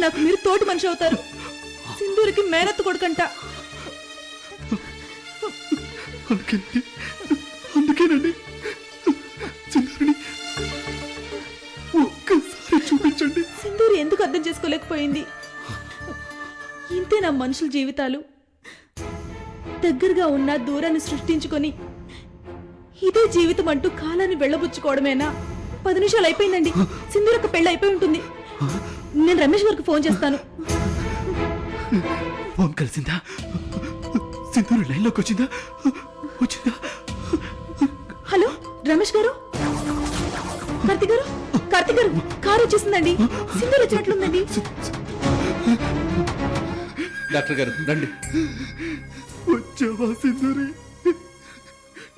నాకు మీరు తోటి మనిషి అవుతారు. సింధూరికి మేనత్త కొడుకంట. అందుకేనండి సింధూరిని ఒక్కసారి చూపించండి. సింధూరి ఎందుకు అర్థం చేసుకోలేకపోయింది? ఇంతే నా మనుషుల జీవితాలు. దగ్గరగా ఉన్న దూరాన్ని సృష్టించుకొని ఇదే జీవితం అంటూ కాలాన్ని వెళ్ళబుచ్చుకోవడమేనా? 10 నిమిషాలు అయిపోయిందండి. సింధూరక్క పెళ్ళి అయిపోయి ఉంటుంది. నేను రమేష్ గారికి ఫోన్ చేస్తాను. ఫోన్ కలిసిందా? సింధూరి లైన్లోకి వచ్చిందా? హలో రమేష్ గారు, కార్తీక్ గారు, కార్తీక్ గారు, కారు వచ్చేసిందండి. సింధూర్ వచ్చినట్లుందండి. డాక్టర్ గారు రండి. వచ్చావా సింధూరి?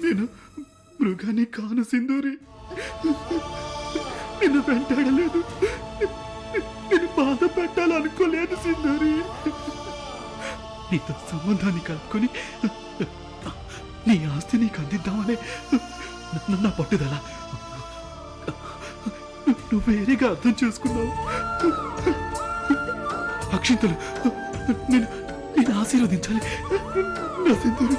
నేను మృగాన్ని కాను సింధూరి. నిన్ను వెంటాడలేదు, నేను బాధ పెట్టాలనుకోలేదు సింధూరి. నీతో సంబంధాన్ని కలుపుకొని నీ ఆస్తి నీకు అందిద్దామనే నా పట్టుదల. నువ్వు వేరేగా అర్థం చేసుకున్నావు. అక్షింతలు నేను ఆశీర్వదించాలి నా సింధూరి.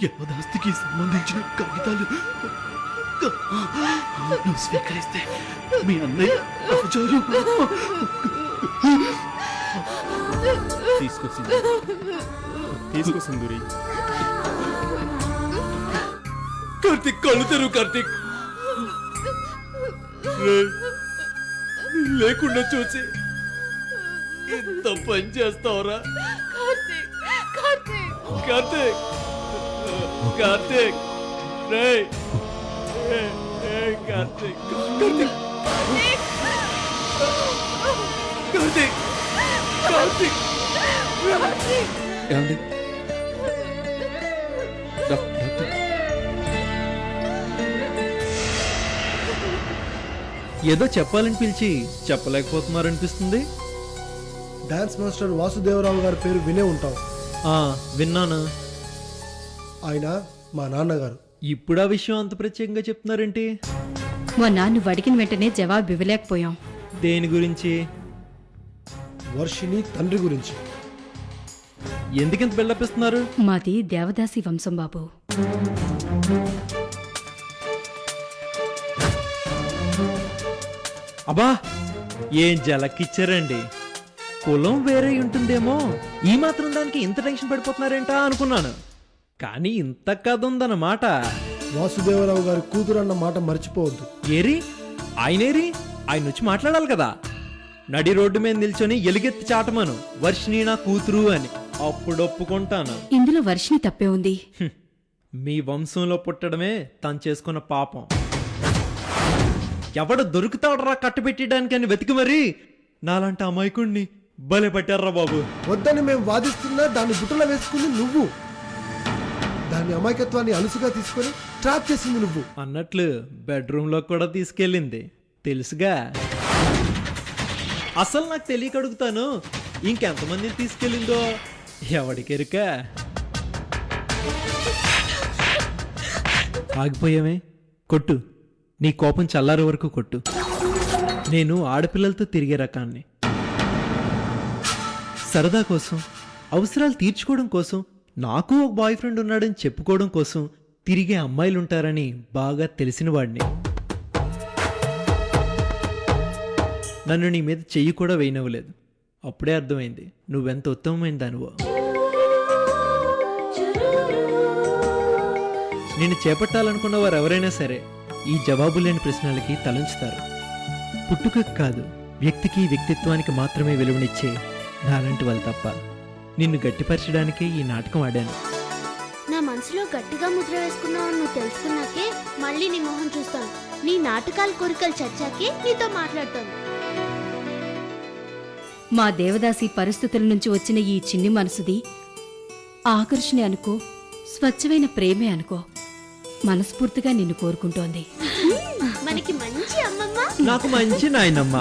యమదాస్తికి సంబంధించిన కాగితాలు నువ్వు స్వీకరిస్తే మీ అన్నయ్య రాజారు. తీసుకో సింధూరి. కార్తీక్ కళ్ళు తెరువు. కార్తీక్ లేకుండా చూసి ఇంత పని చేస్తావురా? కార్తీక్ కార్తీక్ రే కార్తీక్ కార్తీక్ కార్తీక్ కార్తీక్ ఏమండి డాక్టర్? ఏదో చెప్పాలని పిలిచి చెప్పలేకపోతున్నారనిపిస్తుంది. డాన్స్ మాస్టర్ వాసుదేవరావు గారి పేరు వినే ఉంటాం. విన్నాను. ఆయన మా నాన్నగారు. ఇప్పుడు ఆ విషయం అంత ప్రత్యేకంగా చెప్తున్నారేంటి? మా నాన్న అడిగిన వెంటనే జవాబు ఇవ్వలేకపోయాం. దేని గురించి? వర్షిని తండ్రి గురించి. ఎందుకింత బిల్డపిస్తున్నారు? మాది దేవదాసి వంశం బాబు. అబ్బా ఏం జలక్కిచ్చారండి. కులం వేరే ఉంటుందేమో, ఈ మాత్రం దానికి ఇంత టెన్షన్ పడిపోతున్నారేంటా అనుకున్నాను. కానీ ఇంత కథ ఉందన్నమాట. వాసుదేవరావు గారి కూతురు అన్న మాట మర్చిపోవద్దు. ఏరి ఆయనేరి, ఆయన వచ్చి మాట్లాడాలి కదా. నడి రోడ్డు మీద నిల్చొని ఎలుగెత్తి చాటమను వర్షిని నా కూతురు అని, అప్పుడు ఒప్పుకుంటాను. ఇందులో వర్షిని తప్పే ఉంది. మీ వంశంలో పుట్టడమే తను చేసుకున్న పాపం. ఎవడు దొరుకుతాడరా కట్టబెట్టడానికి అని వెతికి మరీ నాలాంటి అమాయకుణ్ణి భలే పట్టారా బాబు. వద్దని మేము వాదిస్తున్నా దాన్ని బుట్టలో వేసుకుంది నువ్వు. దాని అమాయకత్వాన్ని అలుసుగా తీసుకొని ట్రాప్ చేసింది నువ్వు. అన్నట్లు బెడ్రూమ్ లో కూడా తీసుకెళ్ళింది తెలుసుగా. అసలు నాకు తెలియక అడుగుతాను, ఇంకెంతమందిని తీసుకెళ్ళిందో ఎవడికెరుక. ఆగిపోయామే, కొట్టు. నీ కోపం చల్లారే వరకు కొట్టు. నేను ఆడపిల్లలతో తిరిగే రకాన్ని. సరదా కోసం, అవసరాలు తీర్చుకోవడం కోసం, నాకు ఒక బాయ్ ఫ్రెండ్ ఉన్నాడని చెప్పుకోవడం కోసం తిరిగే అమ్మాయిలుంటారని బాగా తెలిసిన వాడిని. నన్ను నీ మీద చెయ్యి కూడా వేయనవ్వలేదు. అప్పుడే అర్థమైంది నువ్వెంత ఉత్తమమైన దానివో. నేను చేపట్టాలనుకున్న వారు ఎవరైనా సరే ఈ జవాబు లేని ప్రశ్నలకి తలంచుతారు. పుట్టుకకు కాదు, వ్యక్తికి వ్యక్తిత్వానికి మాత్రమే విలువనిచ్చే నాలాంటి వాళ్ళు తప్ప. నిన్ను గట్టిపరచడానికే ఈ నాటకం ఆడాను. నా మనసులో గట్టిగా ముద్ర వేసుకున్నావు నువ్వు తెలుసుకున్నాకే మళ్ళీ నీ మొహం చూస్తాను. నీ నాటకాల కోరికలు చచ్చాకే నీతో మాట్లాడతాను. మా దేవదాసి పరిస్థితుల నుంచి వచ్చిన ఈ చిన్ని మనసుది ఆకర్షణ అనుకో, స్వచ్ఛమైన ప్రేమే అనుకో. మనస్ఫూర్తిగా నిన్ను కోరుకుంటోంది. మనకి మంచి అమ్మమ్మ, నాకు మంచి నాయనమ్మ.